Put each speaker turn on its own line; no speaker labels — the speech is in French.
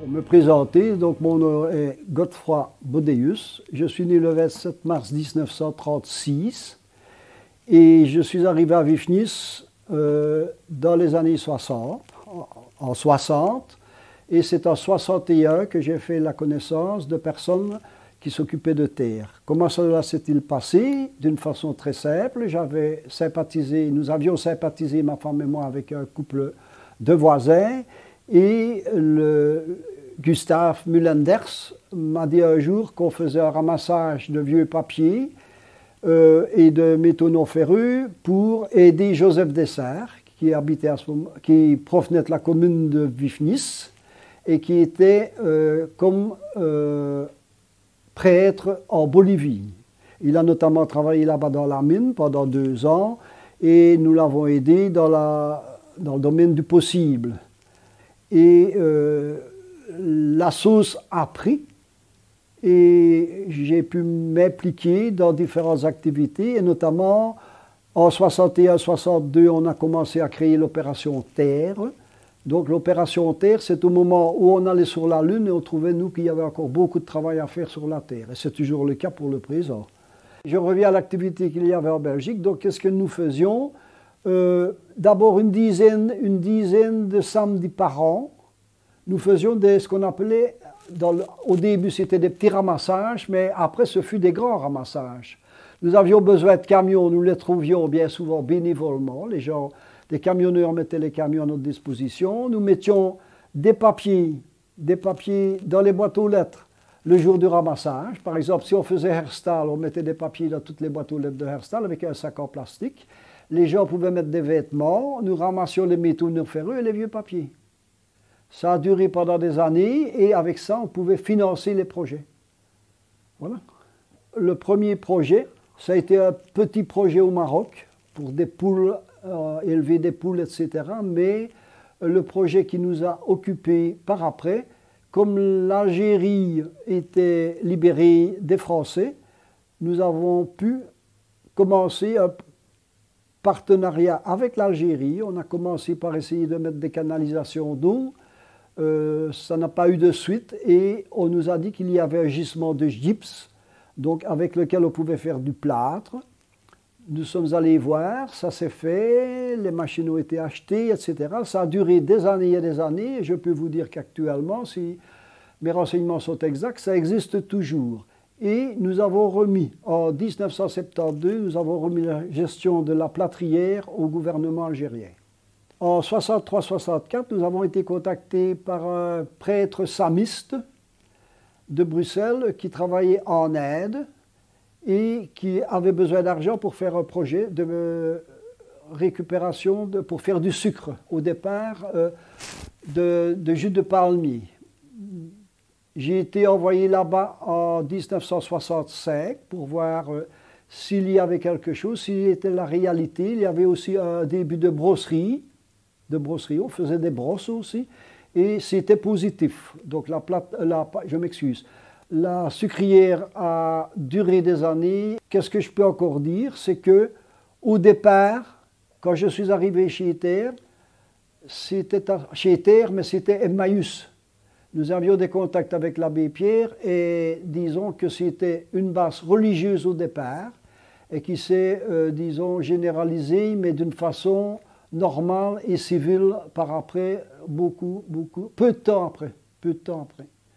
Me présenter, donc mon nom est Godefroy Bodéus. Je suis né le 27 mars 1936 et je suis arrivé à Vichnis dans les années 60, en 60, et c'est en 61 que j'ai fait la connaissance de personnes qui s'occupaient de terre. Comment cela s'est-il passé? D'une façon très simple, nous avions sympathisé, ma femme et moi, avec un couple de voisins, et Gustave Mullenders m'a dit un jour qu'on faisait un ramassage de vieux papiers et de métaux non ferreux pour aider Joseph Dessert, qui provenait de la commune de Vichnis et qui était comme prêtre en Bolivie. Il a notamment travaillé là-bas dans la mine pendant 2 ans et nous l'avons aidé dans le domaine du possible. Et la sauce a pris et j'ai pu m'impliquer dans différentes activités, et notamment en 61-62, on a commencé à créer l'opération Terre. Donc l'opération Terre, c'est au moment où on allait sur la Lune et on trouvait, nous, qu'il y avait encore beaucoup de travail à faire sur la Terre. Et c'est toujours le cas pour le présent. Je reviens à l'activité qu'il y avait en Belgique. Donc qu'est-ce que nous faisions? D'abord une dizaine de samedis par an. Nous faisions ce qu'on appelait, au début c'était des petits ramassages, mais après ce fut des grands ramassages. Nous avions besoin de camions, nous les trouvions bien souvent bénévolement. Des camionneurs mettaient les camions à notre disposition. Nous mettions des papiers dans les boîtes aux lettres le jour du ramassage. Par exemple, si on faisait Herstal, on mettait des papiers dans toutes les boîtes aux lettres de Herstal avec un sac en plastique. Les gens pouvaient mettre des vêtements, nous ramassions les métaux non ferreux et les vieux papiers. Ça a duré pendant des années et avec ça, on pouvait financer les projets. Voilà. Le premier projet, ça a été un petit projet au Maroc pour des poules, élever des poules, etc. Mais le projet qui nous a occupés par après, comme l'Algérie était libérée des Français, nous avons pu commencer un partenariat avec l'Algérie. On a commencé par essayer de mettre des canalisations d'eau. Ça n'a pas eu de suite et on nous a dit qu'il y avait un gisement de gypse, donc avec lequel on pouvait faire du plâtre. Nous sommes allés voir, ça s'est fait, les machines ont été achetées, etc. Ça a duré des années et des années et je peux vous dire qu'actuellement, si mes renseignements sont exacts, ça existe toujours. Et nous avons remis, en 1972, nous avons remis la gestion de la plâtrière au gouvernement algérien. En 63-64, nous avons été contactés par un prêtre samiste de Bruxelles qui travaillait en Inde et qui avait besoin d'argent pour faire un projet de récupération, pour faire du sucre, au départ de jus de palmier. J'ai été envoyé là-bas en 1965 pour voir s'il y avait quelque chose, s'il était la réalité. Il y avait aussi un début de brosserie. On faisait des brosses aussi, et c'était positif. Donc je m'excuse, la sucrière a duré des années. Qu'est-ce que je peux encore dire? C'est que au départ, quand je suis arrivé chez Terre, mais c'était Emmaüs. Nous avions des contacts avec l'abbé Pierre et disons que c'était une base religieuse au départ et qui s'est, disons, généralisée, mais d'une façon normale et civile par après, peu de temps après.